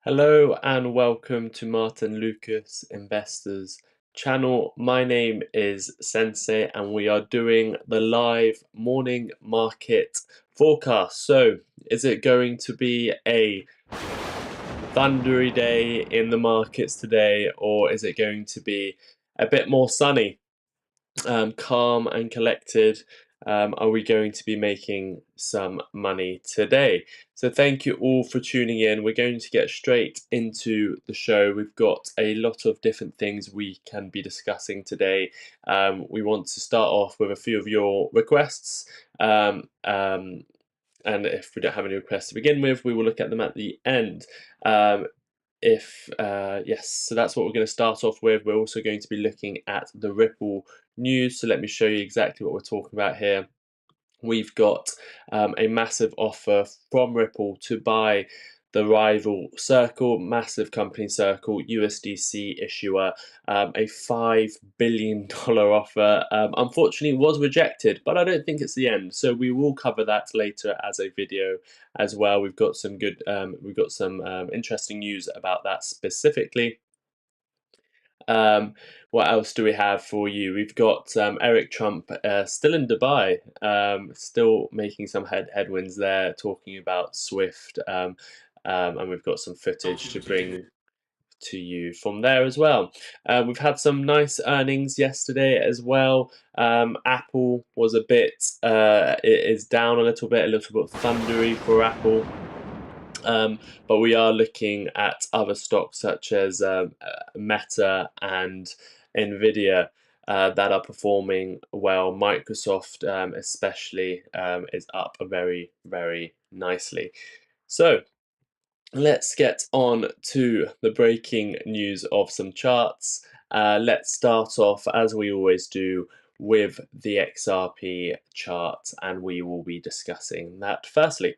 Hello and welcome to Martin Lucas Investors channel. My name is Sensei and we are doing the live morning market forecast. So, is it going to be a thundery day in the markets today, or is it going to be a bit more sunny? Calm and collected. Are we going to be making some money today? So thank you all for tuning in. We're going to get straight into the show. We've got a lot of different things we can be discussing today. We want to start off with a few of your requests. And if we don't have any requests to begin with, we will look at them at the end. Yes, so that's what we're going to start off with. We're also going to be looking at the Ripple news. So let me show you exactly what we're talking about here. We've got a massive offer from Ripple to buy the rival Circle, massive company Circle, USDC issuer, a $5 billion offer. Unfortunately, was rejected, but I don't think it's the end. So we will cover that later as a video as well. We've got some interesting news about that specifically. What else do we have for you? We've got Eric Trump still in Dubai, still making some headwinds there, talking about Swift, and we've got some footage to bring to you from there as well. We've had some nice earnings yesterday as well. Apple was a bit, it is down a little bit thundery for Apple. But we are looking at other stocks such as Meta and NVDA that are performing well. Microsoft, especially, is up very, very nicely. So let's get on to the breaking news of some charts. Let's start off, as we always do, with the XRP chart, and we will be discussing that firstly.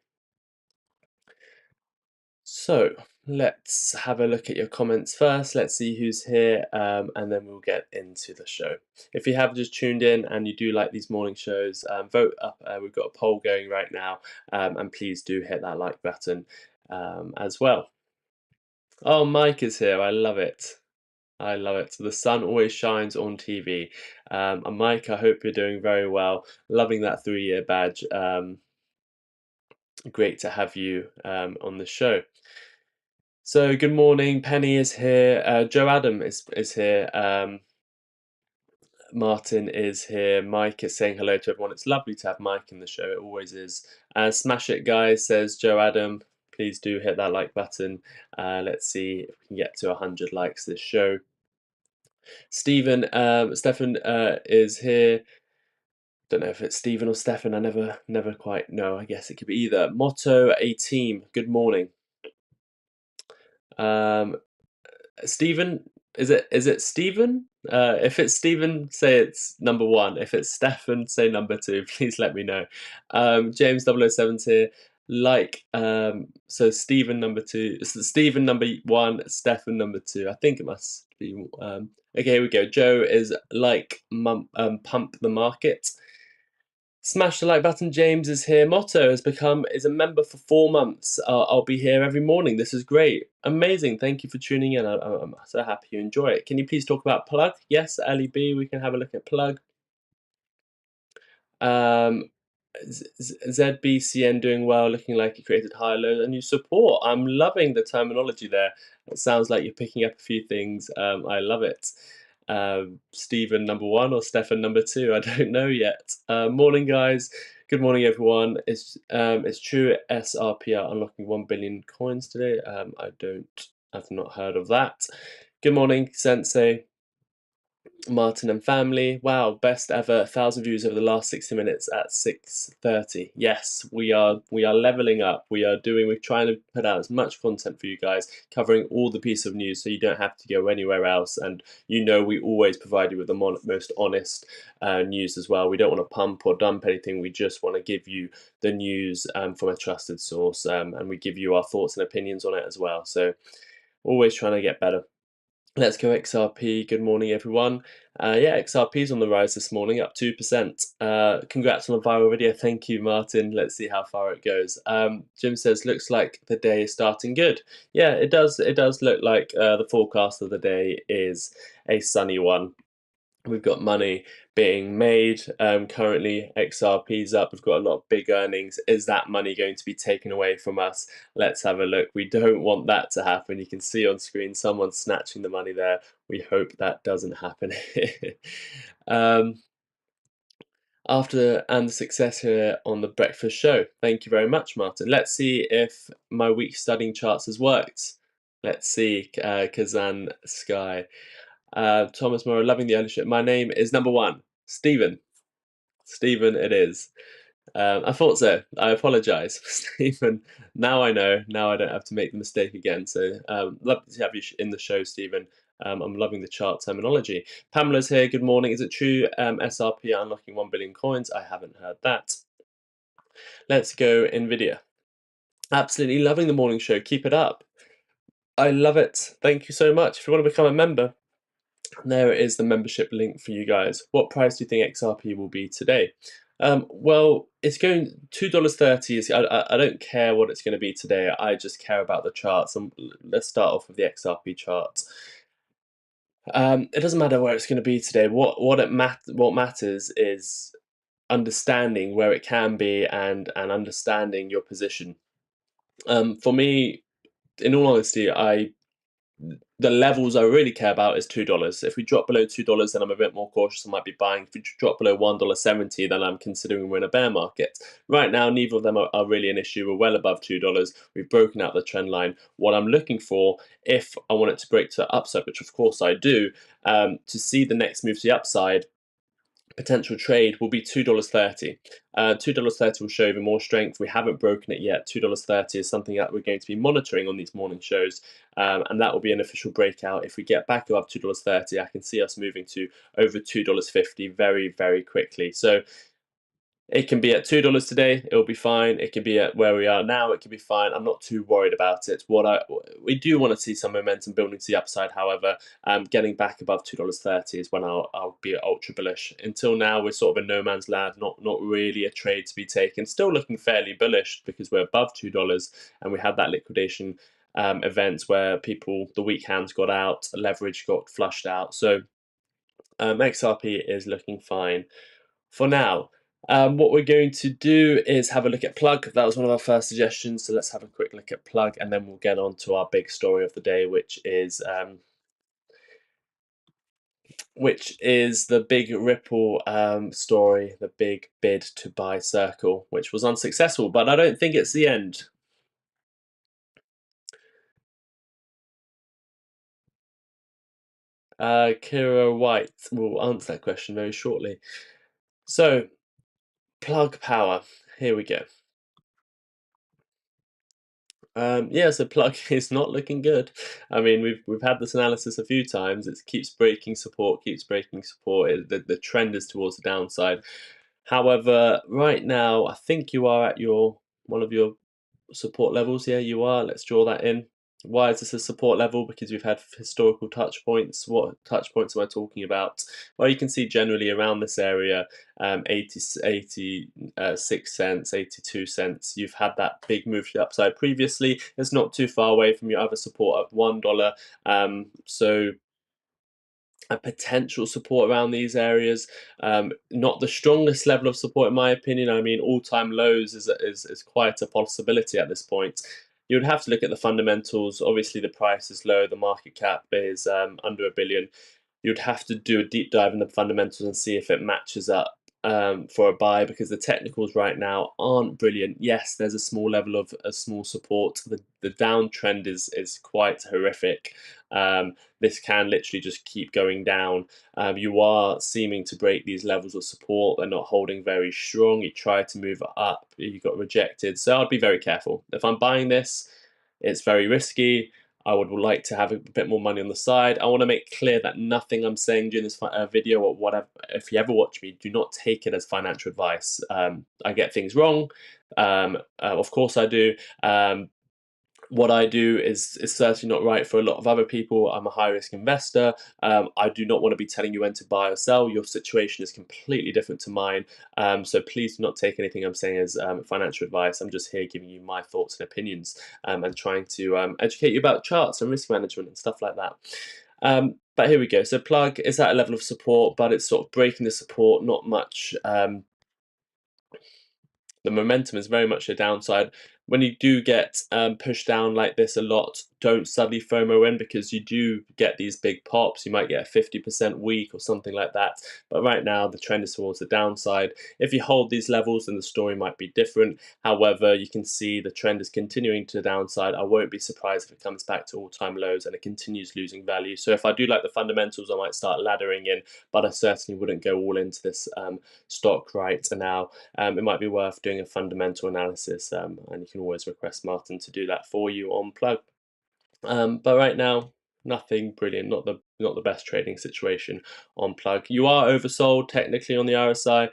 So let's have a look at your comments first. Let's see who's here, and then we'll get into the show. If you have just tuned in and you do like these morning shows, vote up. We've got a poll going right now, and please do hit that like button as well. Oh, Mike is here. I love it. I love it. So the sun always shines on TV. And Mike, I hope you're doing very well. Loving that 3-year badge. Great to have you on the show. So good morning. Penny is here. Joe Adam is here. Martin is here. Mike is saying hello to everyone. It's lovely to have Mike in the show. It always is. Smash it, guys, says Joe Adam. Please do hit that like button. Let's see if we can get to 100 likes this show. Stephen is here. Don't know if it's Stephen or Stefan. I never quite know. I guess it could be either. Motto a team. Good morning. Stephen, is it Stephen? If it's Stephen, say it's number 1. If it's Stefan, say number 2. Please let me know. James 007's here. So Stephen number 2, Stephen number 1, Stefan number 2. I think it must be. Okay, here we go. Joe is pump the market. Smash the like button. James is here. Motto is a member for 4 months. I'll be here every morning. This is great. Amazing. Thank you for tuning in. I'm so happy you enjoy it. Can you please talk about Plug? Yes, Ali B. We can have a look at Plug. ZBCN doing well, looking like it created high lows and you support. I'm loving the terminology there. It sounds like you're picking up a few things. I love it. Stephen number 1 or Stefan number 2, I don't know yet. Morning, guys. Good morning, everyone. It's true SRP are unlocking 1 billion coins today. I've not heard of that. Good morning, Sensei. Martin and family. Wow, best ever 1,000 views over the last 60 minutes at 6:30. Yes, we are leveling up. We're trying to put out as much content for you guys, covering all the piece of news so you don't have to go anywhere else. And we always provide you with the most honest news as well. We don't want to pump or dump anything. We just want to give you the news from a trusted source, and we give you our thoughts and opinions on it as well. So always trying to get better. Let's go XRP. Good morning, everyone. Yeah, XRP is on the rise this morning, up 2%. Congrats on a viral video. Thank you, Martin. Let's see how far it goes. Jim says, looks like the day is starting good. Yeah, it does. It does look like the forecast of the day is a sunny one. We've got money being made. Currently, XRP's up. We've got a lot of big earnings. Is that money going to be taken away from us? Let's have a look. We don't want that to happen. You can see on screen someone snatching the money there. We hope that doesn't happen. um, After and the success here on the breakfast show. Thank you very much, Martin. Let's see if my week studying charts has worked. Let's see, Kazan Sky. Thomas Morrow, loving the ownership. My name is number one, Stephen. Stephen, it is. I thought so. I apologise, Stephen. Now I know. Now I don't have to make the mistake again. So, love to have you in the show, Stephen. I'm loving the chart terminology. Pamela's here. Good morning. Is it true SRP are unlocking 1 billion coins? I haven't heard that. Let's go NVDA. Absolutely loving the morning show. Keep it up. I love it. Thank you so much. If you want to become a member, there is the membership link for you guys. What price do you think XRP will be today? Well, it's going $2.30. I don't care what it's going to be today. I just care about the charts. And let's start off with the XRP chart. It doesn't matter where it's going to be today. What matters is understanding where it can be and understanding your position. For me, in all honesty, the levels I really care about is $2. If we drop below $2, then I'm a bit more cautious. I might be buying. If we drop below $1.70, then I'm considering we're in a bear market. Right now, neither of them are really an issue. We're well above $2. We've broken out the trend line. What I'm looking for, if I want it to break to the upside, which of course I do, to see the next move to the upside, potential trade will be $2.30. $2.30 will show even more strength. We haven't broken it yet. $2.30 is something that we're going to be monitoring on these morning shows, and that will be an official breakout. If we get back above $2.30, I can see us moving to over $2.50 very, very quickly. So it can be at $2 today, it'll be fine. It can be at where we are now, it can be fine. I'm not too worried about it. We do want to see some momentum building to the upside, however. Getting back above $2.30 is when I'll be ultra bullish. Until now, we're sort of in no man's land, not really a trade to be taken. Still looking fairly bullish because we're above $2 and we had that liquidation events where the weak hands got out, leverage got flushed out. So XRP is looking fine for now. What we're going to do is have a look at Plug. That was one of our first suggestions, so let's have a quick look at Plug, and then we'll get on to our big story of the day, which is the big Ripple story, the big bid to buy Circle, which was unsuccessful, but I don't think it's the end. Kira White will answer that question very shortly. So, Plug Power, here we go. Yeah, so Plug is not looking good. I mean, we've had this analysis a few times. It keeps breaking support, the trend is towards the downside. However, right now, I think you are at one of your support levels. Yeah, you are. Let's draw that in. Why is this a support level? Because we've had historical touch points. What touch points am I talking about? Well, you can see generally around this area, 86 cents, 82 cents. You've had that big move to the upside previously. It's not too far away from your other support of $1. So a potential support around these areas. Not the strongest level of support in my opinion. I mean, all-time lows is quite a possibility at this point. You would have to look at the fundamentals. Obviously, the price is low. The market cap is under $1 billion. You'd have to do a deep dive in the fundamentals and see if it matches up for a buy, because the technicals right now aren't brilliant. Yes, there's a small level of a small support. The downtrend is quite horrific. This can literally just keep going down. You are seeming to break these levels of support. They're not holding very strong. You try to move it up, you got rejected. So I'd be very careful. If I'm buying this, it's very risky. I would like to have a bit more money on the side. I want to make clear that nothing I'm saying during this video or whatever, if you ever watch me, do not take it as financial advice. I get things wrong. Of course I do. What I do is certainly not right for a lot of other people. I'm a high-risk investor. I do not want to be telling you when to buy or sell. Your situation is completely different to mine. So please do not take anything I'm saying as financial advice. I'm just here giving you my thoughts and opinions, and trying to educate you about charts and risk management and stuff like that. But here we go. So plug is at a level of support, but it's sort of breaking the support, not much. The momentum is very much a downside. When you do get pushed down like this a lot, don't suddenly FOMO in, because you do get these big pops. You might get a 50% week or something like that. But right now, the trend is towards the downside. If you hold these levels, then the story might be different. However, you can see the trend is continuing to the downside. I won't be surprised if it comes back to all-time lows and it continues losing value. So if I do like the fundamentals, I might start laddering in, but I certainly wouldn't go all into this stock right now. It might be worth doing a fundamental analysis, and you can always request Martyn to do that for you on plug. But right now, nothing brilliant, not the best trading situation on plug. You are oversold technically on the RSI,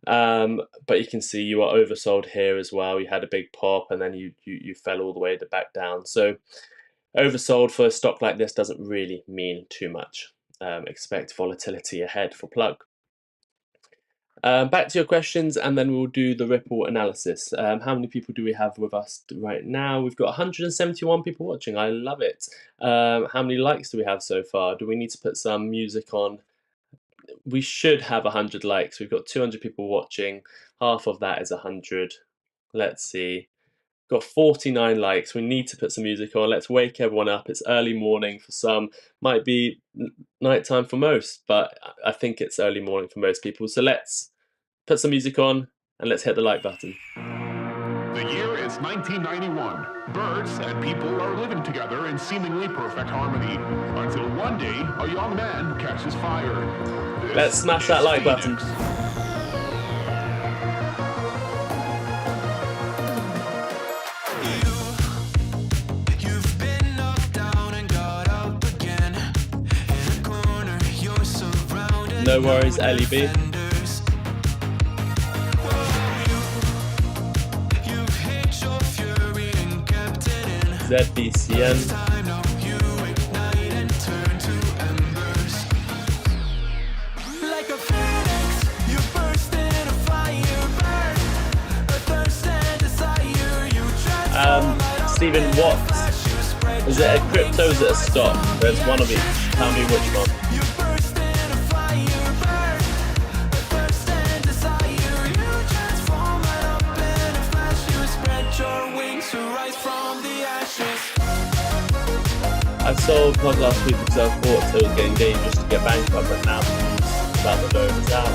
but you can see you are oversold here as well. You had a big pop and then you fell all the way back down. So oversold for a stock like this doesn't really mean too much. Expect volatility ahead for plug. Back to your questions, and then we'll do the Ripple analysis. How many people do we have with us right now? We've got 171 people watching. I love it. How many likes do we have so far? Do we need to put some music on? We should have 100 likes. We've got 200 people watching. Half of that is 100. Let's see. Got 49 likes. We need to put some music on. Let's wake everyone up. It's early morning for some, might be nighttime for most, but I think it's early morning for most people. So let's put some music on and let's hit the like button. The year is 1991. Birds and people are living together in seemingly perfect harmony, until one day a young man catches fire. Let's smash that like button. No worries, LEB. ZBCN. Stephen, what? Is it a crypto? Is it a stock? There's one of each. Tell me which one. I sold plug last week because I thought it was getting dangerous to get bankrupt, but now about the loan is out.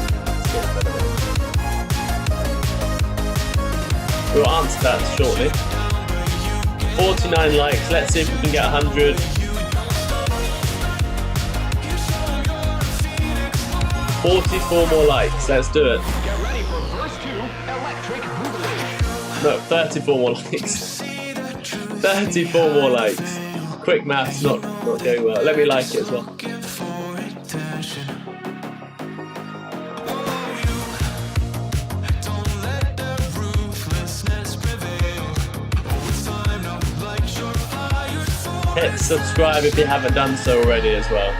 We'll answer that shortly. 49 likes, let's see if we can get 100. 44 more likes, let's do it. No, 34 more likes. 34 more likes. Quick maths, not going well. Let me like it as well. Hit subscribe if you haven't done so already as well.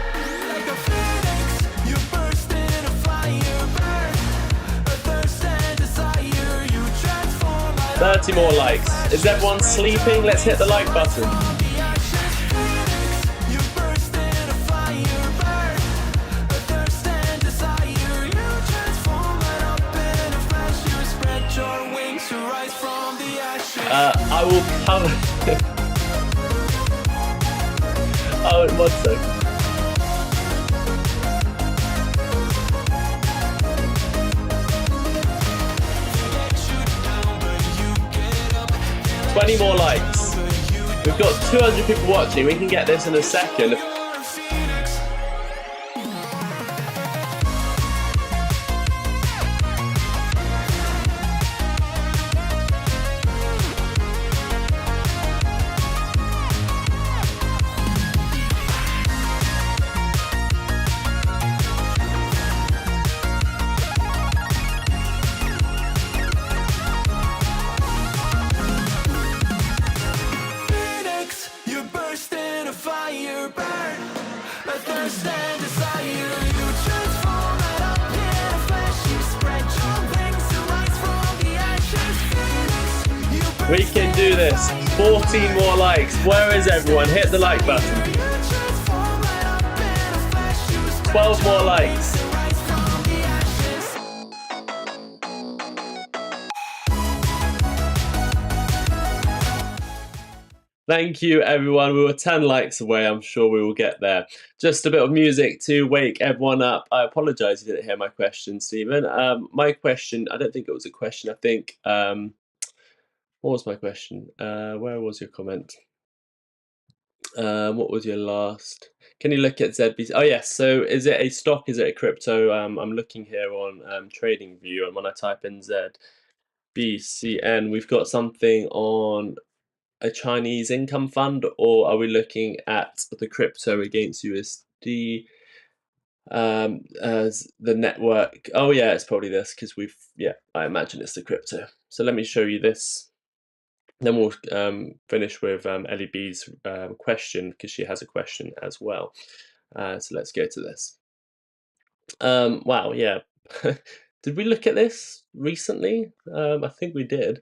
$30 more likes. Is everyone sleeping? Let's hit the like button. I will cover. Oh, 1 sec. $20 more likes. We've got 200 people watching. We can get this in a second. and desire. You transform out of pure flesh. You spread your wings to rise from the ashes. Phoenix, you burst We can do this. 14 more likes. Where is everyone? Hit the like button. you transform out of pure flesh. You spread 12 more likes. to rise from the ashes. Thank you, everyone. We were 10 likes away. I'm sure we will get there. Just a bit of music to wake everyone up. I apologise you didn't hear my question, Stephen. My question, I don't think it was a question. I think, what was my question? Where was your comment? What was your last? Can you look at ZBC? Oh, yes. So is it a stock? Is it a crypto? I'm looking here on TradingView, and when I type in ZBCN, we've got something on a Chinese income fund, or are we looking at the crypto against USD as the network? Oh yeah, it's probably this because I imagine it's the crypto. So let me show you this. Then we'll finish with Ellie B's question because she has a question as well. So let's go to this. Wow, yeah. Did we look at this recently? I think we did.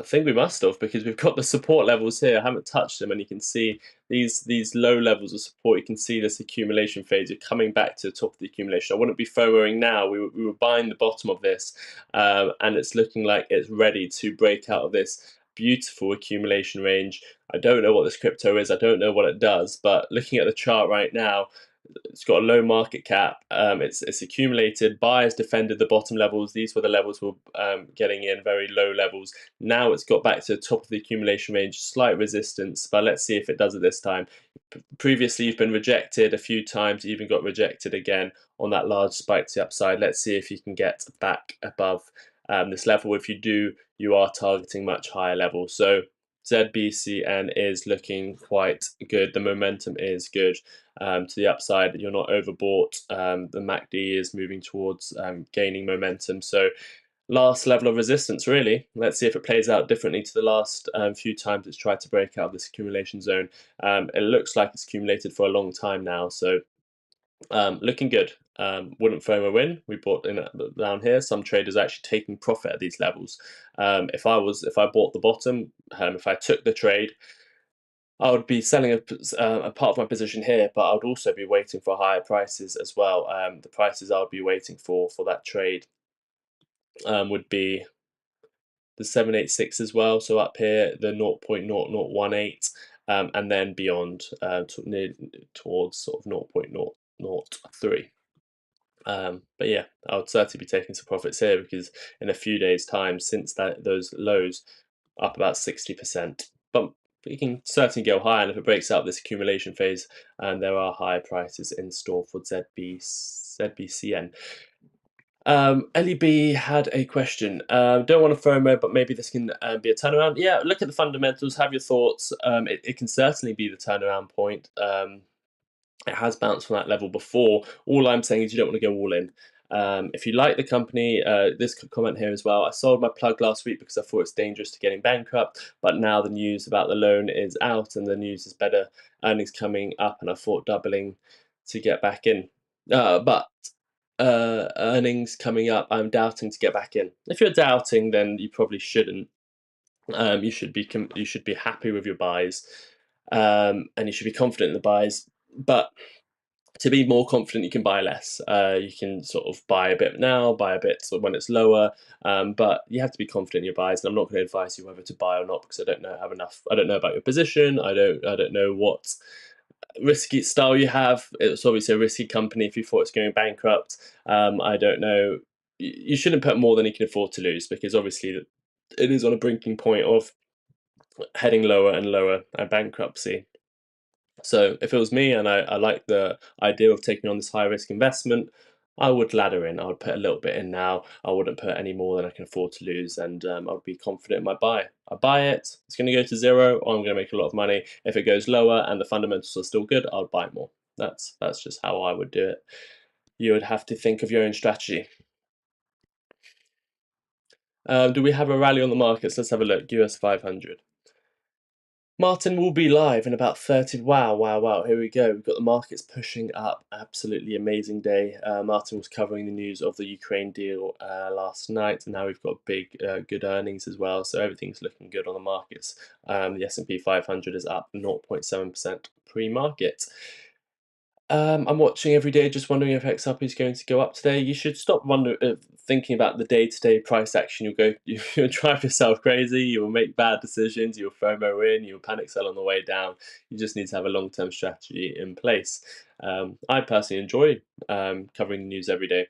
I think we must have, because we've got the support levels here. I haven't touched them, and you can see these low levels of support. You can see this accumulation phase. You're coming back to the top of the accumulation. I wouldn't be FOMOing now. We were buying the bottom of this, and it's looking like it's ready to break out of this beautiful accumulation range. I don't know what this crypto is. I don't know what it does, but looking at the chart right now, it's got a low market cap. It's accumulated. Buyers defended the bottom levels. These were the levels we were getting in, very low levels. Now it's got back to the top of the accumulation range, slight resistance, but let's see if it does it this time. Previously, you've been rejected a few times. You even got rejected again on that large spike to the upside. Let's see if you can get back above this level. If you do, you are targeting much higher levels. So ZBCN is looking quite good. The momentum is good to the upside. You're not overbought. The MACD is moving towards gaining momentum. So last level of resistance, really. Let's see if it plays out differently to the last few times it's tried to break out of this accumulation zone. It looks like it's accumulated for a long time now. So looking good. Wouldn't FOMO in. We bought in down here. Some traders are actually taking profit at these levels. If I bought the bottom, if I took the trade, I would be selling a part of my position here, but I would also be waiting for higher prices as well. The prices I would be waiting for that trade would be the 786 as well. So up here, the 0.0018, and then beyond towards sort of 0.003. But yeah, I would certainly be taking some profits here, because in a few days' time, since those lows, up about 60%. But you can certainly go higher, and if it breaks out this accumulation phase, there are higher prices in store for ZBCN. Ellie B had a question. Don't want to FOMO, but maybe this can be a turnaround. Yeah, look at the fundamentals, have your thoughts. It can certainly be the turnaround point. It has bounced from that level before. All I'm saying is you don't want to go all in. If you like the company, this comment here as well. I sold my plug last week because I thought it's dangerous to getting bankrupt, but now the news about the loan is out and the news is better, earnings coming up, and I thought doubling to get back in. But earnings coming up, I'm doubting to get back in. If you're doubting, then you probably shouldn't. You should be happy with your buys, and you should be confident in the buys. But to be more confident, you can buy less. You can sort of buy a bit now, buy a bit when it's lower, but you have to be confident in your buys. And I'm not going to advise you whether to buy or not, because I don't know about your position. I don't know what risky style you have. It's obviously a risky company. If you thought it's going bankrupt, I don't know. You shouldn't put more than you can afford to lose, because obviously it is on a breaking point of heading lower and lower and bankruptcy. So if it was me and I like the idea of taking on this high risk investment, I would ladder in. I would put a little bit in now. I wouldn't put any more than I can afford to lose, and I would be confident in my buy. I buy it, it's going to go to zero, or I'm going to make a lot of money. If it goes lower and the fundamentals are still good, I'll buy more. That's just how I would do it. You would have to think of your own strategy. Do we have a rally on the markets? Let's have a look. US 500. Martyn will be live in about 30. Wow. Here we go. We've got the markets pushing up. Absolutely amazing day. Martyn was covering the news of the Ukraine deal last night, and now we've got big, good earnings as well. So everything's looking good on the markets. The S&P 500 is up 0.7% pre-market. I'm watching every day, just wondering if XRP is going to go up today. You should stop thinking about the day-to-day price action. You'll drive yourself crazy. You'll make bad decisions. You'll FOMO in. You'll panic sell on the way down. You just need to have a long-term strategy in place. I personally enjoy covering the news every day.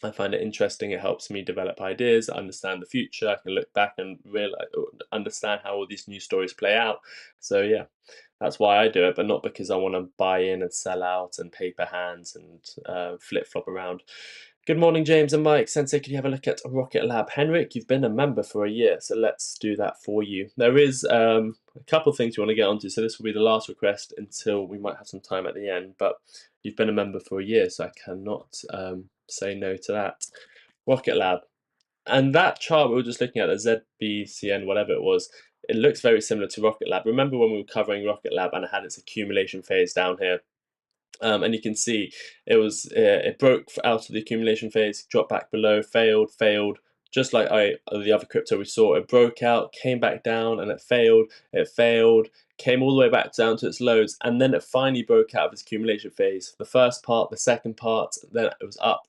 I find it interesting. It helps me develop ideas, understand the future. I can look back and understand how all these news stories play out. So yeah, that's why I do it, but not because I want to buy in and sell out and paper hands and flip flop around. Good morning, James and Mike. Sensei, could you have a look at Rocket Lab? Henrik, you've been a member for a year, so let's do that for you. There is a couple of things you want to get onto, so this will be the last request until we might have some time at the end, but you've been a member for a year, so I cannot say no to that. Rocket Lab. And that chart we were just looking at, the ZBCN, whatever it was, it looks very similar to Rocket Lab. Remember when we were covering Rocket Lab and it had its accumulation phase down here? And you can see it broke out of the accumulation phase, dropped back below, failed, just like the other crypto we saw. It broke out, came back down, and it failed, came all the way back down to its lows, and then it finally broke out of its accumulation phase. The first part, the second part, then it was up,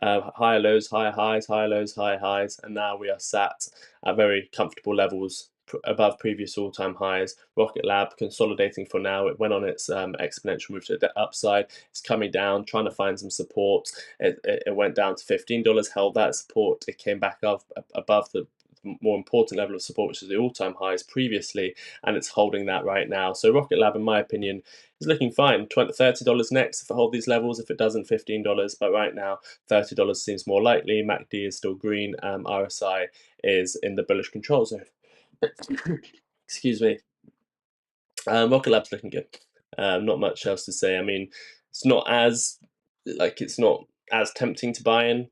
higher lows, higher highs, higher lows, higher highs, and now we are sat at very comfortable levels above previous all-time highs. Rocket Lab consolidating for now. It went on its exponential move to the upside. It's coming down, trying to find some support. It went down to $15, held that support. It came back up above the more important level of support, which is the all-time highs previously, and it's holding that right now. So Rocket Lab, in my opinion, is looking fine. $30 next if it holds these levels. If it doesn't, $15. But right now, $30 seems more likely. MACD is still green. RSI is in the bullish control zone. Excuse me. Rocket Lab's looking good. Not much else to say. I mean, it's not as tempting to buy in,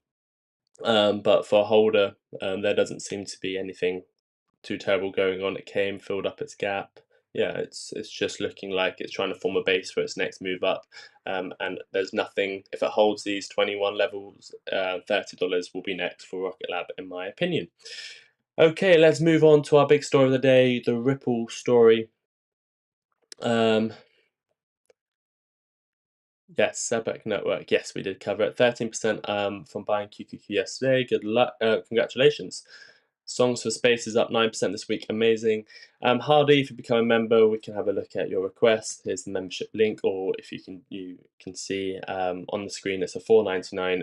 but for a holder, there doesn't seem to be anything too terrible going on. It came, filled up its gap. Yeah, it's just looking like it's trying to form a base for its next move up. And there's nothing. If it holds these 21 levels, $30 will be next for Rocket Lab, in my opinion. Okay, let's move on to our big story of the day, the Ripple story. Yes, Sebek Network. Yes, we did cover it. 13% from buying QQQ yesterday. Good luck. Congratulations. Songs for Space is up 9% this week. Amazing. Hardy, if you become a member, we can have a look at your request. Here's the membership link, or if you can see on the screen, it's a $4.99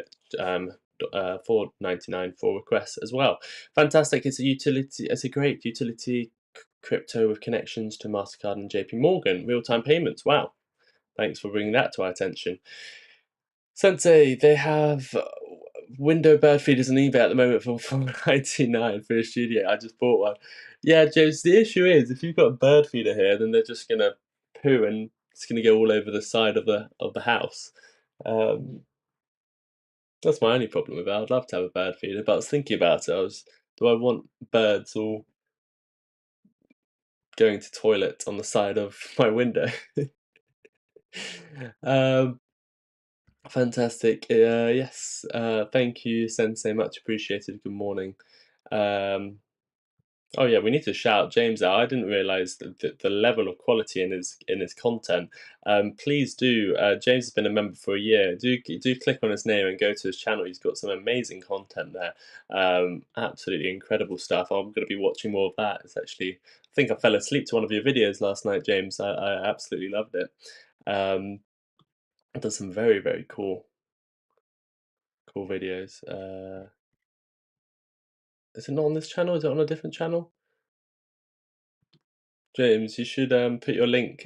$4.99 for requests as well. Fantastic. It's a utility. It's a great utility crypto with connections to MasterCard and JP Morgan. Real-time payments. Wow. Thanks for bringing that to our attention. Sensei, they have window bird feeders on eBay at the moment for $4.99 for a studio. I just bought one. Yeah, James, the issue is if you've got a bird feeder here, then they're just going to poo and it's going to go all over the side of the house. That's my only problem with it. I'd love to have a bird feeder, but I was thinking about it. Do I want birds all going to toilet on the side of my window? Fantastic. Yes. Thank you, Sensei. Much appreciated. Good morning. Oh yeah, we need to shout James out. I didn't realise the level of quality in his content. Please do. James has been a member for a year. Do click on his name and go to his channel. He's got some amazing content there. Absolutely incredible stuff. I'm going to be watching more of that. It's actually, I think I fell asleep to one of your videos last night, James. I absolutely loved it. It does some very, very cool videos. Is it not on this channel? Is it on a different channel? James, you should put your link.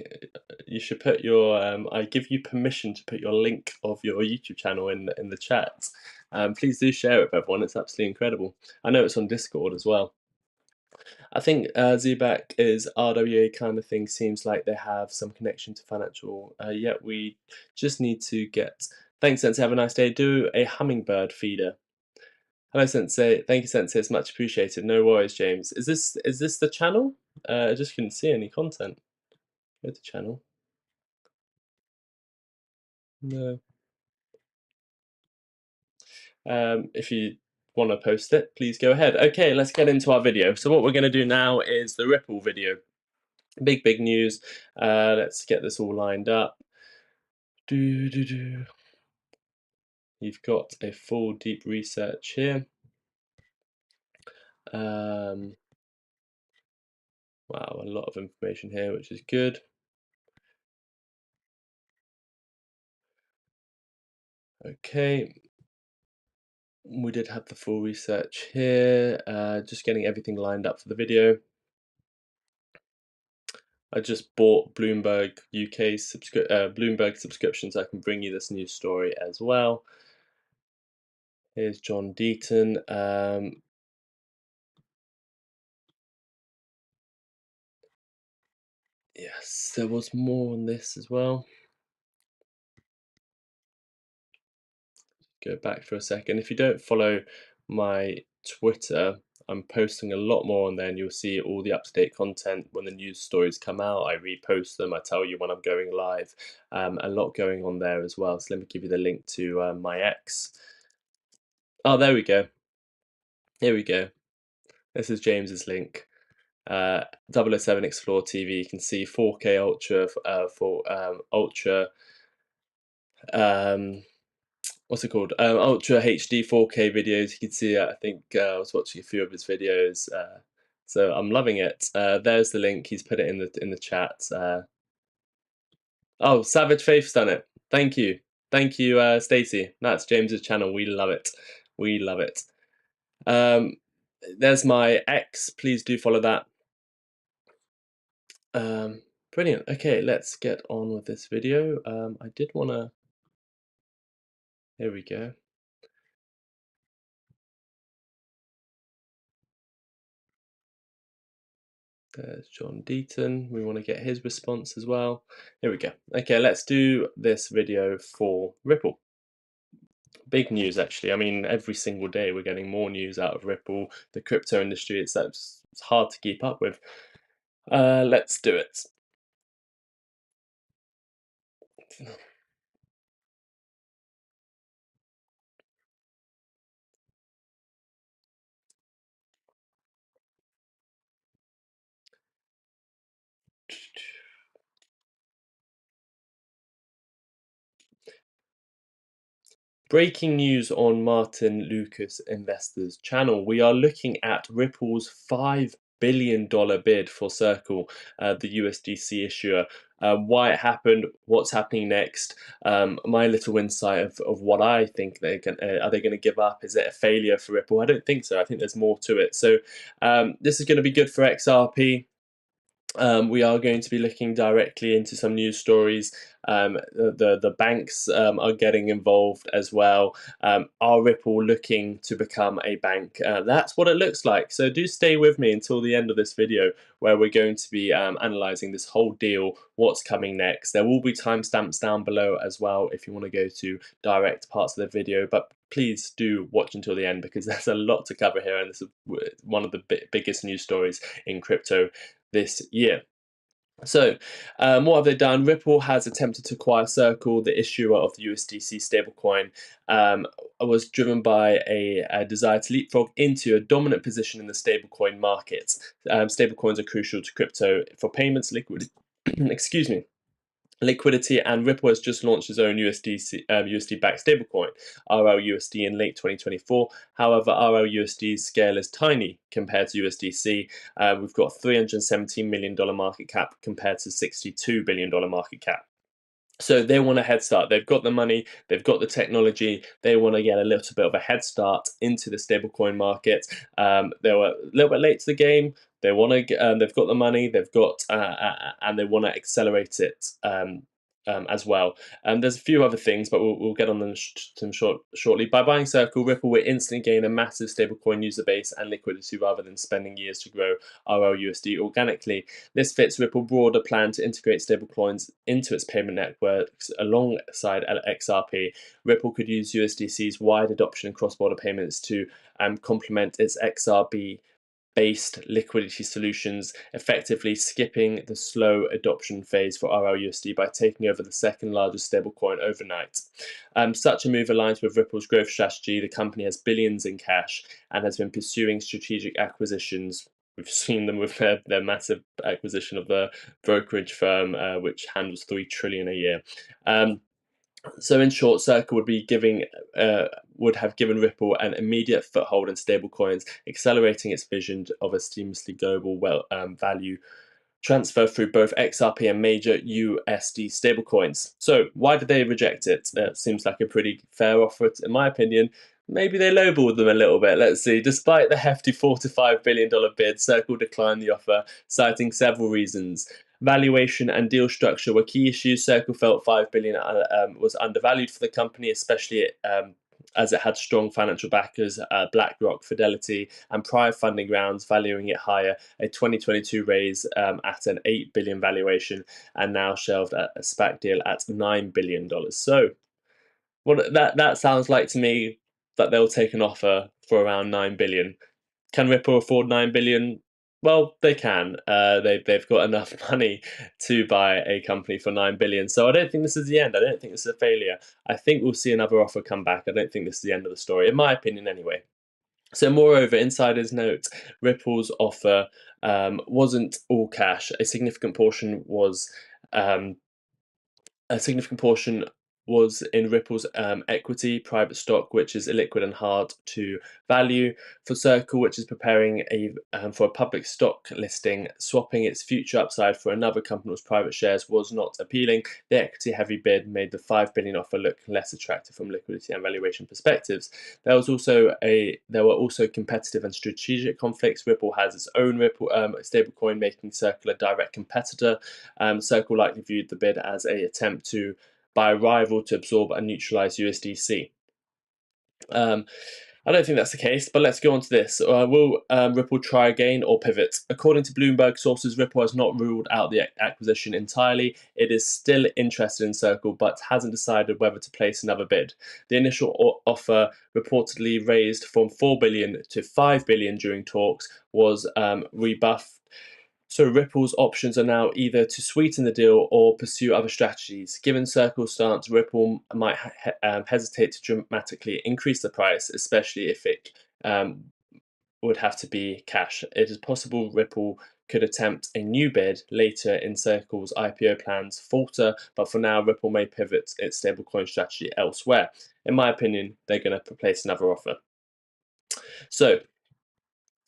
You should put your. I give you permission to put your link of your YouTube channel in the chat. Please do share it with everyone. It's absolutely incredible. I know it's on Discord as well. I think ZBAC is RWA kind of thing. Seems like they have some connection to financial. Yet we just need to get. Thanks, Sensei. Have a nice day. Do a hummingbird feeder. Hello, Sensei. Thank you, Sensei. It's much appreciated. No worries, James. Is this the channel? I just couldn't see any content. Go to channel. No. If you want to post it, please go ahead. Okay, let's get into our video. So what we're going to do now is the Ripple video. Big news. Let's get this all lined up. You've got a full deep research here. Wow, a lot of information here, which is good. Okay, we did have the full research here. Just getting everything lined up for the video. I just bought Bloomberg UK Bloomberg subscription, so I can bring you this news story as well. Here's John Deaton. Yes, there was more on this as well. Go back for a second. If you don't follow my Twitter, I'm posting a lot more on there, and you'll see all the up-to-date content when the news stories come out. I repost them. I tell you when I'm going live. A lot going on there as well. So let me give you the link to my X. Oh, there we go. Here we go. This is James's link. 007 Explore TV. You can see 4K Ultra for Ultra. What's it called? Ultra HD 4K videos. You can see. I think I was watching a few of his videos. So I'm loving it. There's the link. He's put it in the chat. Oh, Savage Faith's done it. Thank you, Stacey. That's James's channel. We love it. We love it. There's my X. Please do follow that. Brilliant. Okay, let's get on with this video. I did want to. Here we go. There's John Deaton. We want to get his response as well. Here we go. Okay, let's do this video for Ripple. Big news, actually. I mean, every single day we're getting more news out of Ripple. The crypto industry, it's hard to keep up with. Let's do it. Breaking news on Martyn Lucas Investors channel. We are looking at Ripple's $5 billion bid for Circle, the USDC issuer. Why it happened, what's happening next, my little insight of what I think are they going to give up? Is it a failure for Ripple? I don't think so. I think there's more to it. So this is going to be good for XRP. We are going to be looking directly into some news stories. The banks are getting involved as well. Are Ripple looking to become a bank? That's what it looks like. So do stay with me until the end of this video, where we're going to be analysing this whole deal, what's coming next. There will be timestamps down below as well if you want to go to direct parts of the video, but please do watch until the end, because there's a lot to cover here, and this is one of the biggest news stories in crypto this year. So what have they done? Ripple has attempted to acquire Circle, the issuer of the USDC stablecoin. Was driven by a desire to leapfrog into a dominant position in the stablecoin market. Stablecoins are crucial to crypto for payments, liquidity, excuse me, liquidity, and Ripple has just launched its own USD-backed stablecoin, RLUSD, in late 2024. However, RLUSD's scale is tiny compared to USDC. We've got $317 million market cap compared to $62 billion market cap. So they want a head start. They've got the money, they've got the technology. They want to get a little bit of a head start into the stablecoin market. They were a little bit late to the game. They want to. They've got the money. They've got, and they want to accelerate it as well. There's a few other things, but we'll get on them shortly. By buying Circle, Ripple will instantly gain a massive stablecoin user base and liquidity rather than spending years to grow RLUSD organically. This fits Ripple's broader plan to integrate stablecoins into its payment networks alongside XRP. Ripple could use USDC's wide adoption in cross-border payments to complement its XRP based liquidity solutions, effectively skipping the slow adoption phase for RLUSD by taking over the second largest stablecoin overnight. Such a move aligns with Ripple's growth strategy. The company has billions in cash and has been pursuing strategic acquisitions. We've seen them with their massive acquisition of the brokerage firm, which handles $3 trillion a year. So in short, Circle would have given Ripple an immediate foothold in stablecoins, accelerating its vision of a seamlessly global value transfer through both XRP and major USD stablecoins. So why did they reject it? It seems like a pretty fair offer, in my opinion. Maybe they lowballed them a little bit. Let's see. Despite the hefty $4 to $5 billion bid, Circle declined the offer, citing several reasons. Valuation and deal structure were key issues. Circle felt $5 billion was undervalued for the company, especially as it had strong financial backers, BlackRock, Fidelity, and prior funding rounds valuing it higher. A 2022 raise at an $8 billion valuation, and now shelved a SPAC deal at $9 billion. So, what that sounds like to me that they'll take an offer for around $9 billion. Can Ripple afford $9 billion? Well, they can. They've got enough money to buy a company for $9 billion. So I don't think this is the end. I don't think this is a failure. I think we'll see another offer come back. I don't think this is the end of the story, in my opinion, anyway. So, moreover, insiders note Ripple's offer wasn't all cash. A significant portion was in Ripple's equity, private stock, which is illiquid and hard to value. For Circle, which is preparing for a public stock listing, swapping its future upside for another company's private shares was not appealing. The equity-heavy bid made the $5 billion offer look less attractive from liquidity and valuation perspectives. There were also competitive and strategic conflicts. Ripple has its own Ripple stablecoin, making Circle a direct competitor. Circle likely viewed the bid as an attempt by a rival to absorb and neutralize USDC. I don't think that's the case, but let's go on to this. Will Ripple try again or pivot? According to Bloomberg sources, Ripple has not ruled out the acquisition entirely. It is still interested in Circle, but hasn't decided whether to place another bid. The initial offer, reportedly raised from $4 billion to $5 billion during talks, was rebuffed. So Ripple's options are now either to sweeten the deal or pursue other strategies. Given Circle's stance, Ripple might hesitate to dramatically increase the price, especially if it would have to be cash. It is possible Ripple could attempt a new bid later in Circle's IPO plans falter, but for now, Ripple may pivot its stablecoin strategy elsewhere. In my opinion, they're going to place another offer. So,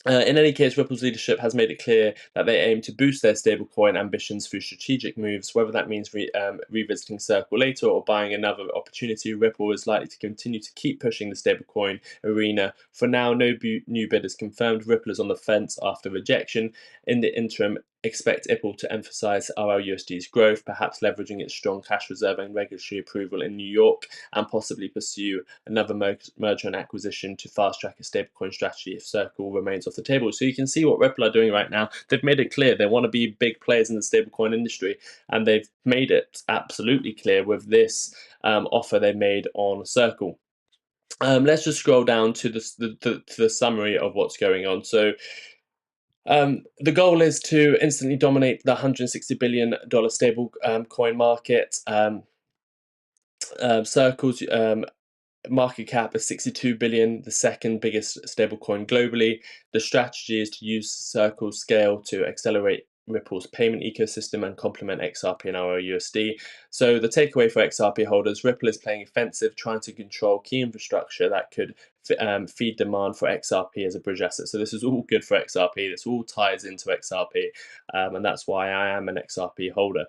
in any case, Ripple's leadership has made it clear that they aim to boost their stablecoin ambitions through strategic moves. Whether that means revisiting Circle later or buying another opportunity, Ripple is likely to continue to keep pushing the stablecoin arena. For now, no new bid is confirmed. Ripple is on the fence after rejection. In the interim, expect Ripple to emphasize RLUSD's growth, perhaps leveraging its strong cash reserve and regulatory approval in New York, and possibly pursue another merger and acquisition to fast-track a stablecoin strategy if Circle remains off the table. So you can see what Ripple are doing right now. They've made it clear they want to be big players in the stablecoin industry, and they've made it absolutely clear with this offer they made on Circle. Let's just scroll down to the summary of what's going on. So, the goal is to instantly dominate the $160 billion stable coin market. Circle's market cap is $62 billion, the second biggest stablecoin globally. The strategy is to use Circle's scale to accelerate Ripple's payment ecosystem and complement XRP and RLUSD. So the takeaway for XRP holders, Ripple is playing offensive, trying to control key infrastructure that could feed demand for XRP as a bridge asset. So this is all good for XRP. This all ties into XRP, and that's why I am an XRP holder.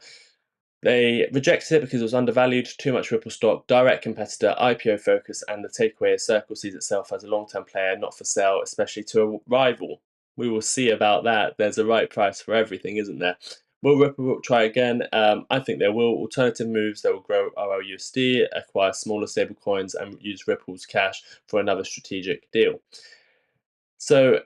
They rejected it because it was undervalued, too much Ripple stock, direct competitor, IPO focus, and the takeaway is Circle sees itself as a long-term player, not for sale, especially to a rival. We will see about that. There's a right price for everything, isn't there? Will Ripple try again? I think they will. Alternative moves, they will grow RLUSD, acquire smaller stablecoins, and use Ripple's cash for another strategic deal. So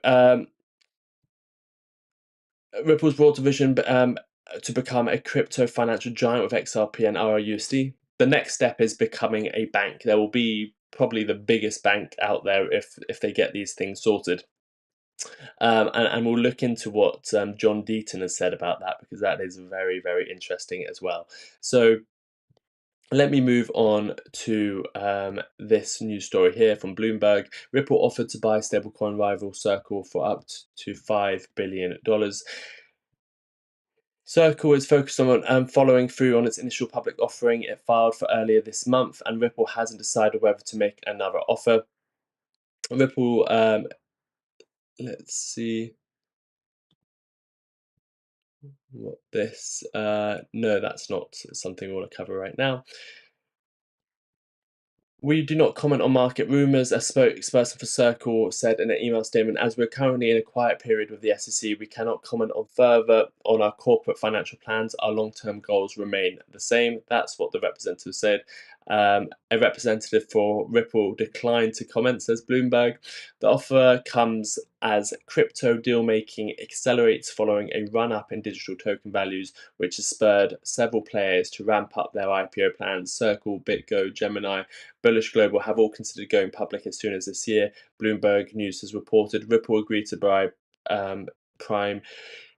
Ripple's broader vision to become a crypto financial giant with XRP and RLUSD. The next step is becoming a bank. There will be probably the biggest bank out there if they get these things sorted. And we'll look into what John Deaton has said about that, because that is very, very interesting as well. So let me move on to this news story here from Bloomberg. Ripple offered to buy stablecoin rival Circle for up to $5 billion. Circle is focused on following through on its initial public offering it filed for earlier this month, and Ripple hasn't decided whether to make another offer. Ripple, let's see what this. No, that's not something we want to cover right now. We do not comment on market rumors, a spokesperson for Circle said in an email statement. As we're currently in a quiet period with the SEC, we cannot comment on further on our corporate financial plans. Our long-term goals remain the same. That's what the representative said. A representative for Ripple declined to comment, says Bloomberg. The offer comes as crypto deal-making accelerates following a run-up in digital token values, which has spurred several players to ramp up their IPO plans. Circle, BitGo, Gemini, Bullish Global have all considered going public as soon as this year. Bloomberg News has reported Ripple agreed to buy Prime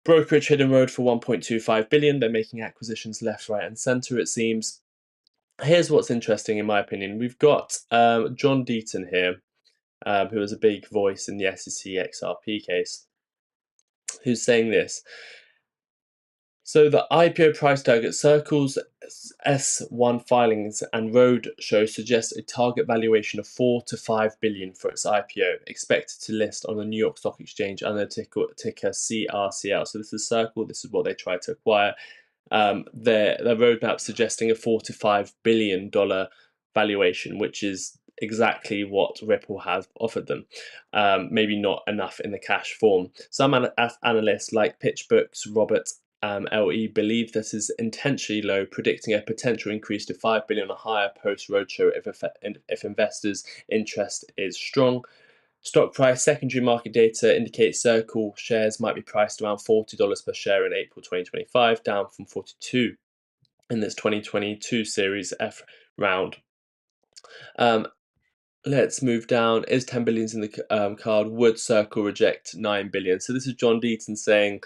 brokerage Hidden Road for $1.25 billion. They're making acquisitions left, right, and center, it seems. Here's what's interesting, in my opinion. We've got John Deaton here, who is a big voice in the SEC XRP case, who's saying this. So the IPO price target Circle's S1 filings and roadshow suggests a target valuation of $4 to $5 billion for its IPO, expected to list on the New York Stock Exchange under ticker CRCL. So this is Circle. This is what they tried to acquire. Their roadmap suggesting a $4 to $5 billion valuation, which is exactly what Ripple have offered them. Maybe not enough in the cash form. Some analysts like PitchBook's Robert LE believe this is intentionally low, predicting a potential increase to $5 billion or higher post roadshow if investors' interest is strong. Stock price secondary market data indicates Circle shares might be priced around $40 per share in April 2025, down from $42 in this 2022 Series F round. Let's move down. Is 10 billion in the card? Would Circle reject 9 billion? So this is John Deaton saying,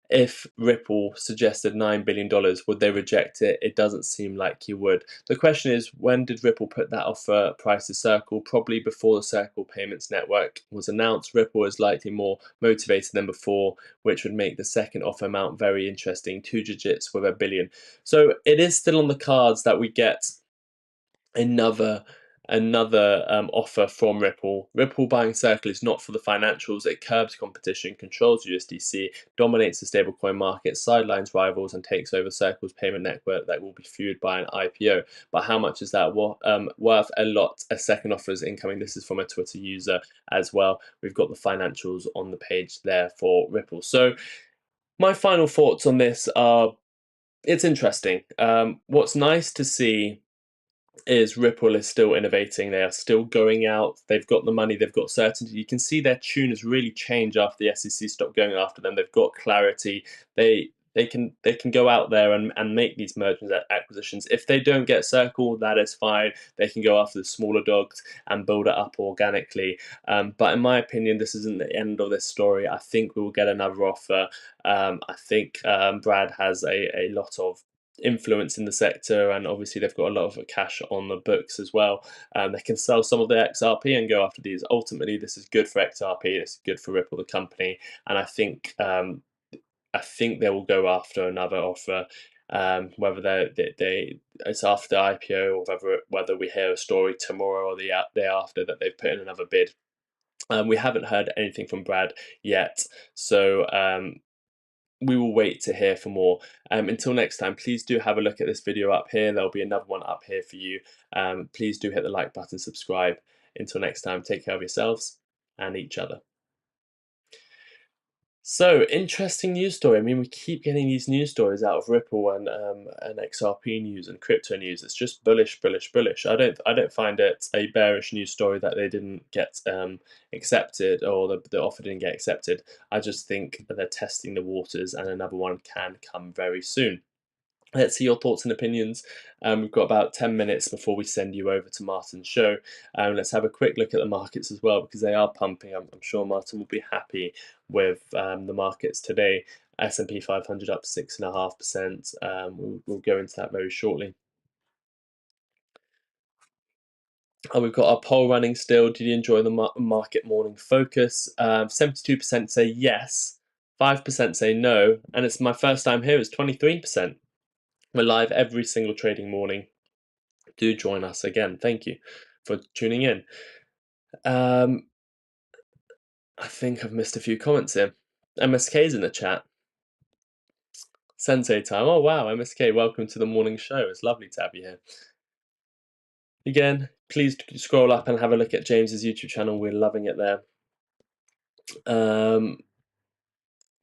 if Ripple suggested $9 billion, would they reject it? It doesn't seem like he would. The question is, when did Ripple put that offer price to Circle? Probably before the Circle Payments Network was announced. Ripple is likely more motivated than before, which would make the second offer amount very interesting, 2 digits with $1 billion. So it is still on the cards that we get another offer from Ripple. Ripple buying Circle is not for the financials. It curbs competition, controls USDC, dominates the stablecoin market, sidelines rivals, and takes over Circle's payment network that will be fueled by an IPO. But how much is that worth? A lot. A second offer is incoming. This is from a Twitter user as well. We've got the financials on the page there for Ripple. So my final thoughts on this are, it's interesting. What's nice to see is Ripple is still innovating. They are still going out. They've got the money. They've got certainty. You can see their tune has really changed after the SEC stopped going after them. They've got clarity. They can go out there and make these mergers and acquisitions. If they don't get Circle, that is fine. They can go after the smaller dogs and build it up organically. But in my opinion, this isn't the end of this story. I think we will get another offer. I think Brad has a lot of influence in the sector, and obviously they've got a lot of cash on the books as well. They can sell some of their XRP and go after these. Ultimately, this is good for XRP. This is good for Ripple, the company, and I think they will go after another offer. Whether they it's after the IPO, or whether we hear a story tomorrow or the day after that they've put in another bid. We haven't heard anything from Brad yet, so we will wait to hear for more. Until next time, please do have a look at this video up here. There'll be another one up here for you. Please do hit the like button, subscribe. Until next time, take care of yourselves and each other. So, interesting news story. I mean, we keep getting these news stories out of Ripple and XRP news and crypto news. It's just bullish, bullish, bullish. I don't find it a bearish news story that they didn't get accepted, or the offer didn't get accepted. I just think that they're testing the waters, and another one can come very soon. Let's see your thoughts and opinions. We've got about 10 minutes before we send you over to Martyn's show. Let's have a quick look at the markets as well, because they are pumping. I'm sure Martyn will be happy with the markets today. S&P 500 up 6.5%. We'll go into that very shortly. We've got our poll running still. Did you enjoy the market morning focus? 72% say yes, 5% say no, and it's my first time here. It's 23%. We're live every single trading morning. Do join us again. Thank you for tuning in. I think I've missed a few comments here. MSK's in the chat. Sensei time. Oh wow, MSK, welcome to the morning show. It's lovely to have you here. Again, please scroll up and have a look at James's YouTube channel. We're loving it there.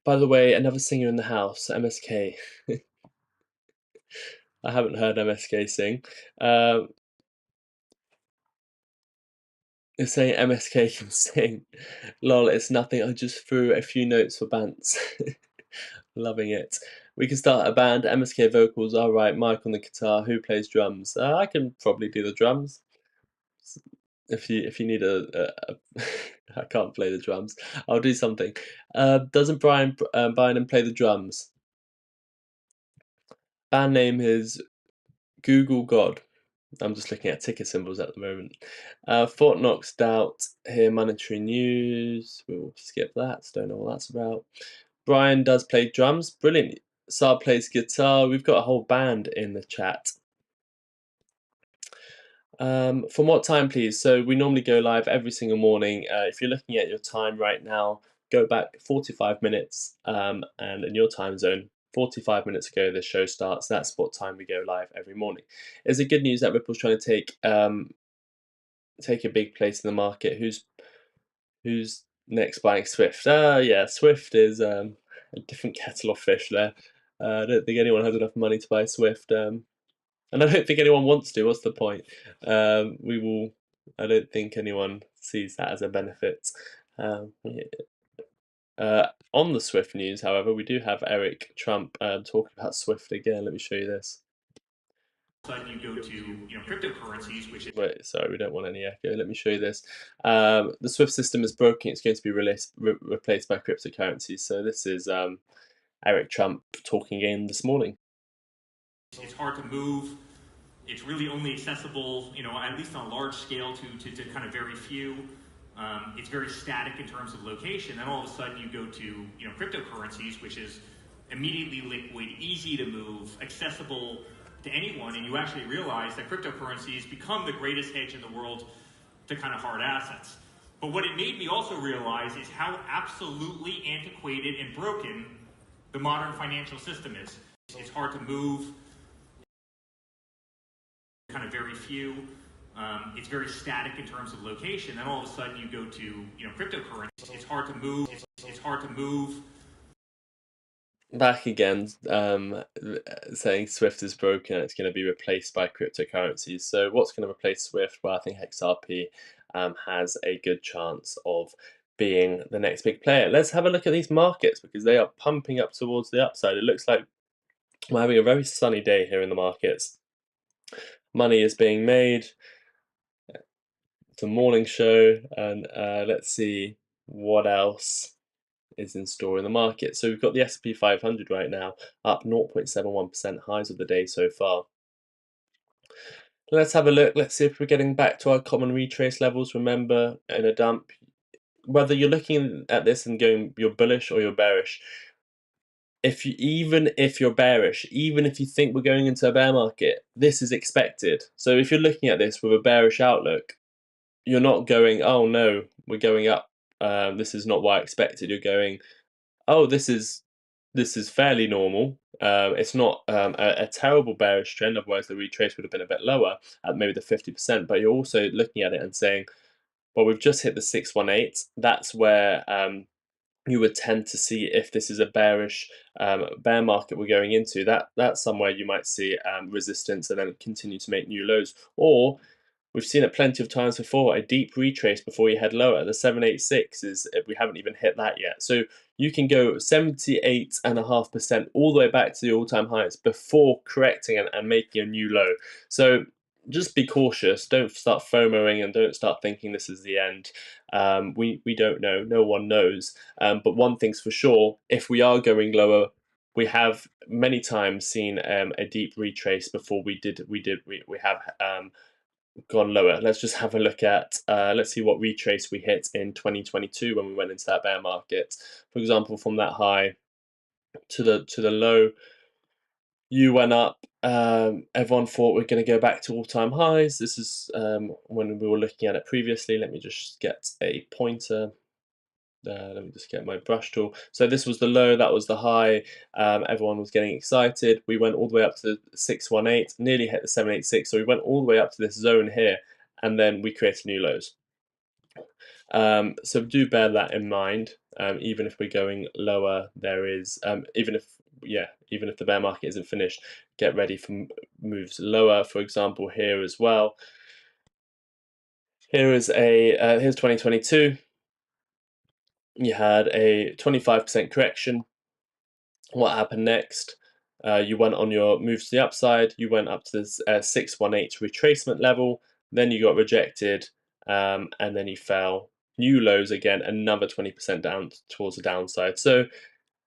By the way, another singer in the house, MSK. I haven't heard MSK sing. You're saying MSK can sing. Lol, it's nothing. I just threw a few notes for Bants. Loving it. We can start a band. MSK vocals. All right. Mike on the guitar. Who plays drums? I can probably do the drums. If you need I can't play the drums. I'll do something. Doesn't Brian Bynum play the drums? Band name is Google God. I'm just looking at ticker symbols at the moment. Fort Knox doubt here. Monetary news. We'll skip that. Don't know what that's about. Brian does play drums. Brilliant. Saab plays guitar. We've got a whole band in the chat. From what time, please? So we normally go live every single morning. If you're looking at your time right now, go back 45 minutes, and in your time zone, 45 minutes ago, the show starts. That's what time we go live every morning. Is it good news that Ripple's trying to take a big place in the market? Who's next buying Swift? Yeah, Swift is a different kettle of fish there. I don't think anyone has enough money to buy Swift. And I don't think anyone wants to. What's the point? I don't think anyone sees that as a benefit. On the Swift news, however, we do have Eric Trump talking about Swift again. Let me show you this. Sudden you go to cryptocurrencies, which is Wait, sorry, we don't want any echo. Let me show you this. The Swift system is broken. It's going to be replaced by cryptocurrencies. So this is Eric Trump talking again this morning. it's hard to move. It's really only accessible, at least on a large scale to kind of very few. It's very static in terms of location. Then all of a sudden you go to cryptocurrencies, which is immediately liquid, easy to move, accessible to anyone, and you actually realize that cryptocurrencies become the greatest hedge in the world to kind of hard assets. But what it made me also realize is how absolutely antiquated and broken the modern financial system is. It's hard to move, kind of very few. It's very static in terms of location. Then all of a sudden you go to cryptocurrencies. It's hard to move. It's hard to move. Back again, saying Swift is broken. It's going to be replaced by cryptocurrencies. So what's going to replace Swift? Well, I think XRP has a good chance of being the next big player. Let's have a look at these markets because they are pumping up towards the upside. It looks like we're having a very sunny day here in the markets. Money is being made. It's a morning show, and let's see what else is in store in the market. So we've got the S&P 500 right now up 0.71%, highs of the day so far. Let's have a look. Let's see if we're getting back to our common retrace levels. Remember, in a dump, whether you're looking at this and going you're bullish or you're bearish, even if you're bearish, even if you think we're going into a bear market, this is expected. So if you're looking at this with a bearish outlook, you're not going, oh no, we're going up. This is not what I expected. You're going, oh, this is fairly normal. It's not a terrible bearish trend. Otherwise, the retrace would have been a bit lower at maybe the 50%. But you're also looking at it and saying, well, we've just hit the 618. That's where you would tend to see if this is a bearish bear market we're going into. That's somewhere you might see resistance and then continue to make new lows. Or we've seen it plenty of times before. A deep retrace before you head lower. The 786 is, we haven't even hit that yet. So you can go 78.5% all the way back to the all-time highs before correcting and making a new low. So just be cautious. Don't start FOMOing and don't start thinking this is the end. We don't know. No one knows. But one thing's for sure: if we are going lower, we have many times seen a deep retrace before we have gone lower. Let's just have a look at, let's see what retrace we hit in 2022 when we went into that bear market. For example, from that high to the low, you went up. Everyone thought we're going to go back to all-time highs. This is when we were looking at it previously. Let me just get a pointer. Let me just get my brush tool. So this was the low, that was the high. Everyone was getting excited. We went all the way up to 618, nearly hit the 786. So we went all the way up to this zone here, and then we created new lows. So do bear that in mind. Even if we're going lower, there is even if the bear market isn't finished, get ready for moves lower. For example, here as well. Here is here's 2022. You had a 25% correction. What happened next? You went on your moves to the upside. You went up to this 618 retracement level. Then you got rejected, and then you fell. New lows again, another 20% down towards the downside. So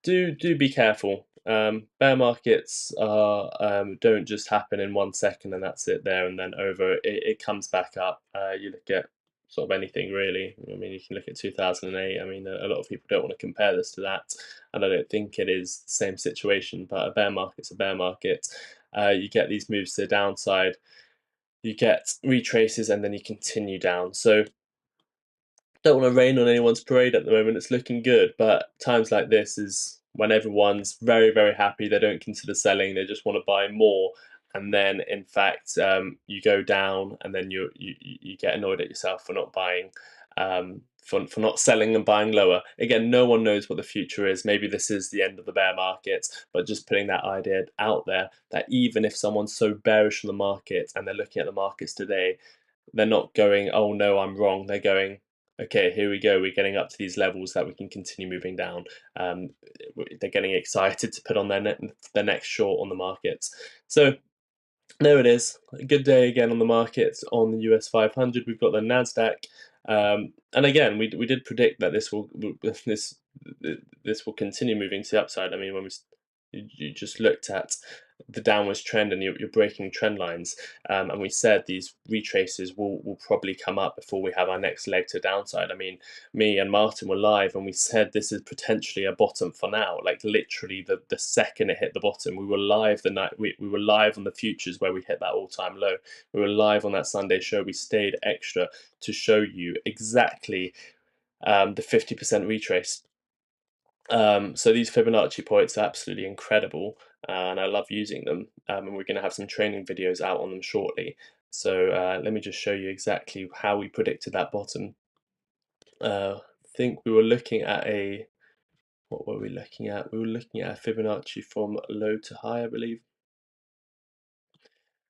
do be careful. Bear markets don't just happen in 1 second and that's it there and then over. It comes back up. You look at sort of anything really. I mean, you can look at 2008. I mean, a lot of people don't want to compare this to that, and I don't think it is the same situation. But a bear market's a bear market. You get these moves to the downside, you get retraces, and then you continue down. So don't want to rain on anyone's parade at the moment. It's looking good, but times like this is when everyone's very, very happy. They don't consider selling. They just want to buy more. And then, in fact, you go down, and then you get annoyed at yourself for not buying, for not selling and buying lower. Again, no one knows what the future is. Maybe this is the end of the bear market, but just putting that idea out there that even if someone's so bearish on the market and they're looking at the markets today, they're not going, "Oh no, I'm wrong." They're going, "Okay, here we go. We're getting up to these levels that we can continue moving down." They're getting excited to put on their next short on the markets. So there it is. A good day again on the markets on the US 500. We've got the Nasdaq, and again, we did predict that this will continue moving to the upside. I mean, when you just looked at the downwards trend and you're breaking trend lines, and we said these retraces will probably come up before we have our next leg to downside. I mean, me and Martyn were live and we said this is potentially a bottom for now. Like literally the second it hit the bottom, we were live the night we were live on the futures where we hit that all-time low. We were live on that Sunday show. We stayed extra to show you exactly the 50% retrace. So these Fibonacci points are absolutely incredible, and I love using them. And we're going to have some training videos out on them shortly. So let me just show you exactly how we predicted that bottom. I think we were looking at what were we looking at? We were looking at a Fibonacci from low to high, I believe.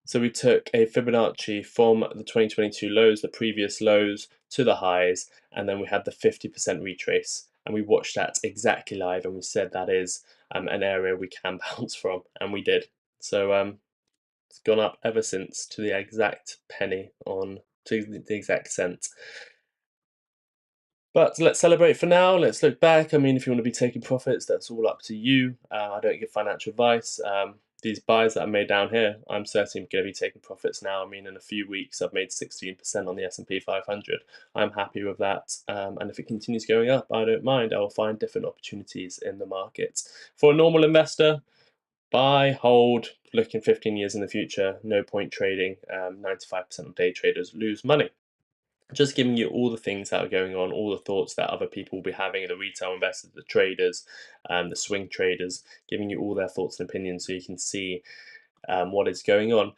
So we took a Fibonacci from the 2022 lows, the previous lows, to the highs, and then we had the 50% retrace. And we watched that exactly live, and we said that is an area we can bounce from, and we did. So it's gone up ever since to the exact penny, to the exact cent. But let's celebrate for now. Let's look back. I mean, if you want to be taking profits, that's all up to you. I don't give financial advice. These buys that I made down here, I'm certainly going to be taking profits now. I mean, in a few weeks, I've made 16% on the S&P 500. I'm happy with that. And if it continues going up, I don't mind. I will find different opportunities in the market. For a normal investor, buy, hold, looking 15 years in the future, no point trading. 95% of day traders lose money. Just giving you all the things that are going on, all the thoughts that other people will be having, the retail investors, the traders, the swing traders, giving you all their thoughts and opinions so you can see what is going on.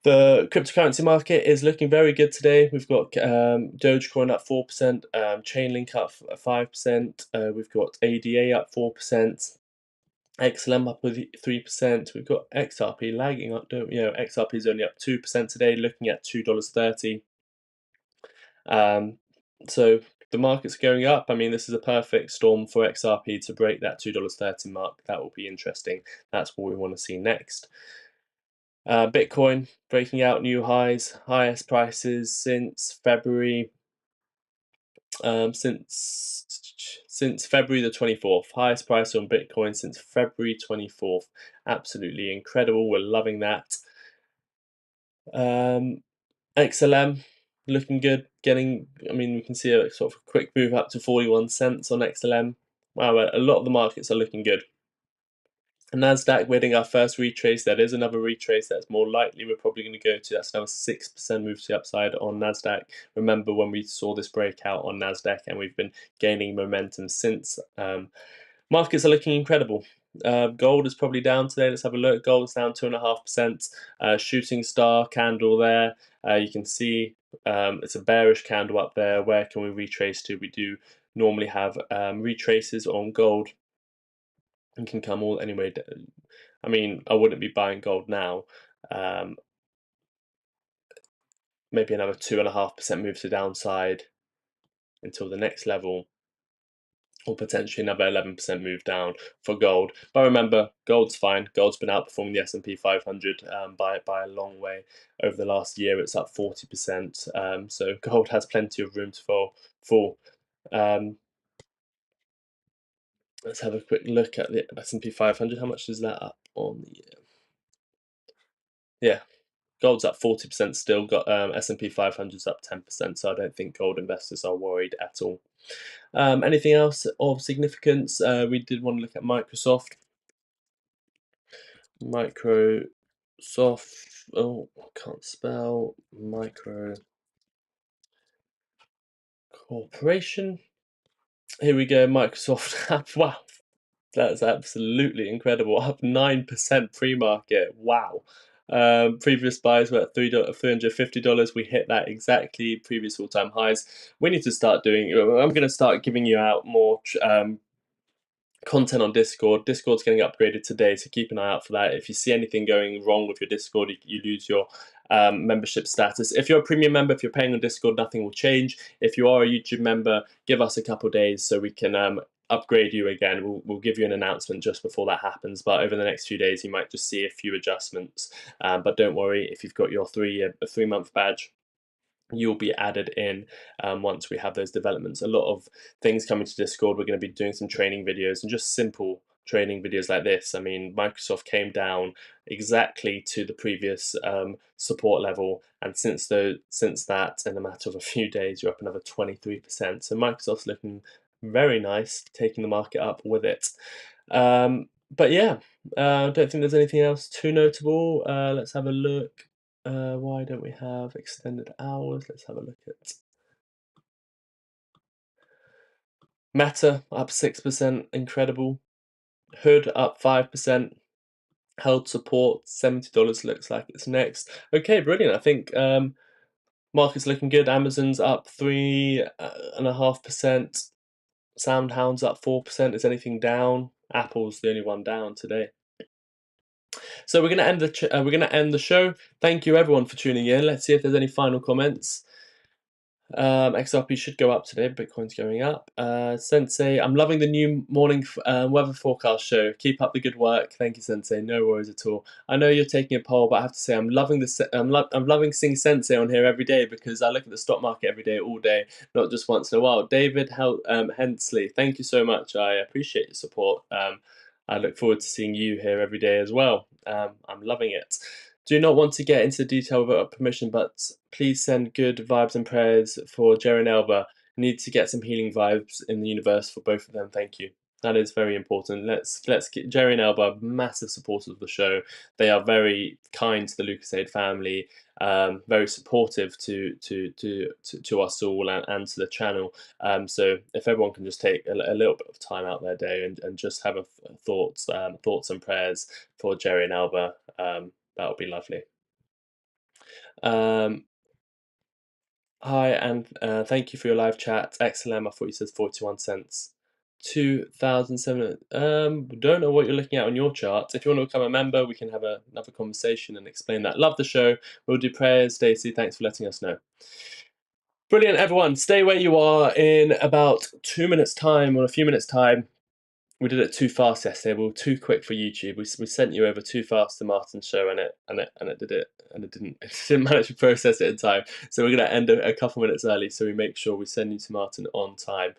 The cryptocurrency market is looking very good today. We've got Dogecoin up 4%, Chainlink up 5%, we've got ADA up 4%, XLM up with 3%. We've got XRP lagging up. XRP is only up 2% today, looking at $2.30. So the market's going up. I mean, this is a perfect storm for XRP to break that $2.30 mark. That will be interesting. That's what we want to see next. Bitcoin breaking out new highs, highest prices since February. Since February the 24th, highest price on Bitcoin since February 24th. Absolutely incredible. We're loving that. XLM looking good. I mean, we can see a sort of quick move up to 41 cents on XLM. Wow, a lot of the markets are looking good. NASDAQ waiting our first retrace. There is another retrace that's more likely we're probably going to go to. That's another 6% move to the upside on NASDAQ. Remember when we saw this breakout on NASDAQ, and we've been gaining momentum since. Markets are looking incredible. Gold is probably down today. Let's have a look. Gold's down 2.5%. Shooting star candle there. You can see it's a bearish candle up there. Where can we retrace to? We do normally have retraces on gold. And can come all anyway. I mean, I wouldn't be buying gold now. Maybe another 2.5% move to downside until the next level, or potentially another 11% move down for gold. But remember, gold's fine. Gold's been outperforming the S&P 500 by a long way over the last year. It's up 40%. So gold has plenty of room to fall. Let's have a quick look at the S&P 500. How much is that up on the year? Yeah, gold's up 40% still. Got S&P 500's up 10%. So I don't think gold investors are worried at all. Anything else of significance? We did want to look at Microsoft. Oh, I can't spell. Micro Corporation. Here we go. Microsoft. Wow, that's absolutely incredible. Up 9% pre-market. Wow. Previous buys were at $350. We hit that exactly. Previous all-time highs. We need to start doing. I'm going to start giving you out more content on Discord. Discord's getting upgraded today, so keep an eye out for that. If you see anything going wrong with your Discord, you lose your membership status. If you're a premium member, if you're paying on Discord, nothing will change. If you are a YouTube member, give us a couple days so we can upgrade you again. We'll give you an announcement just before that happens, but over the next few days you might just see a few adjustments. But don't worry, if you've got your 3-month badge, you'll be added in once we have those developments. A lot of things coming to Discord. We're going to be doing some training videos and just simple training videos like this. I mean, Microsoft came down exactly to the previous support level, and since that, in a matter of a few days, you're up another 23%. So Microsoft's looking very nice, taking the market up with it. But yeah, I don't think there's anything else too notable. Let's have a look. Why don't we have extended hours? Let's have a look at Meta, up 6%, incredible. Hood up 5%, held support, $70 looks like it's next. Okay, brilliant. I think market's looking good. Amazon's up 3.5%. SoundHound's up 4%. Is anything down? Apple's the only one down today. So we're going to end the show. Thank you everyone for tuning in. Let's see if there's any final comments. XRP should go up today. Bitcoin's going up. Sensei, I'm loving the new morning weather forecast show. Keep up the good work. Thank you, Sensei. No worries at all. I know you're taking a poll, but I have to say I'm loving I'm loving seeing Sensei on here every day, because I look at the stock market every day, all day, not just once in a while. David Hensley, thank you so much. I appreciate your support. I look forward to seeing you here every day as well. I'm loving it. Do not want to get into detail without permission, but please send good vibes and prayers for Jerry and Elba. Need to get some healing vibes in the universe for both of them. Thank you. That is very important. Let's get Jerry and Elba, massive supporters of the show. They are very kind to the Lucasade family, very supportive to us all and to the channel. So if everyone can just take a little bit of time out their day and just have thoughts and prayers for Jerry and Elba, that would be lovely. Hi, and thank you for your live chat. XLM, I thought you said 41 cents. 2007. Don't know what you're looking at on your chart. If you want to become a member, we can have another conversation and explain that. Love the show. We'll do prayers. Stacey, thanks for letting us know. Brilliant, everyone. Stay where you are. In about 2 minutes' time, or a few minutes' time. We did it too fast yesterday. We were too quick for YouTube. We sent you over too fast to Martyn's show, and it didn't it didn't manage to process it in time. So we're going to end a couple minutes early, so we make sure we send you to Martyn on time.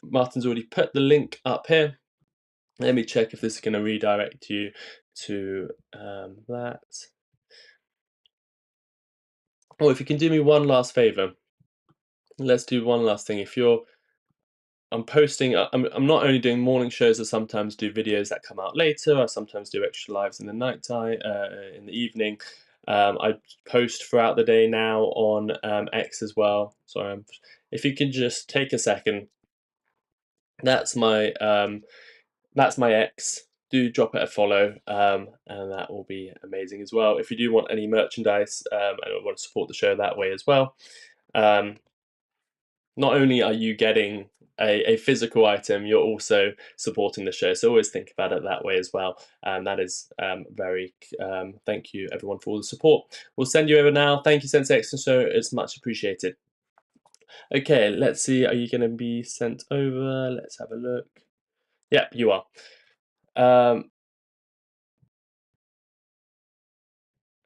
Martyn's already put the link up here. Let me check if this is going to redirect you to that. Oh, if you can do me one last favor, let's do one last thing. I'm posting. I'm not only doing morning shows. I sometimes do videos that come out later. I sometimes do extra lives in the night time, in the evening. I post throughout the day now on X as well. So if you can just take a second, that's my X. Do drop it a follow, and that will be amazing as well. If you do want any merchandise and want to support the show that way as well, not only are you getting a physical item, you're also supporting the show. So always think about it that way as well. And that is very, thank you everyone for all the support. We'll send you over now. Thank you, Sensei X and Show. It's much appreciated. Okay, let's see. Are you going to be sent over? Let's have a look. Yep, you are.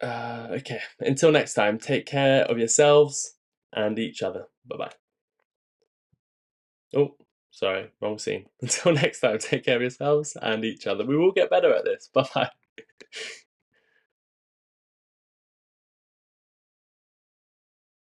Okay, until next time, take care of yourselves and each other. Bye-bye. Oh, sorry, wrong scene. Until next time, take care of yourselves and each other. We will get better at this. Bye-bye.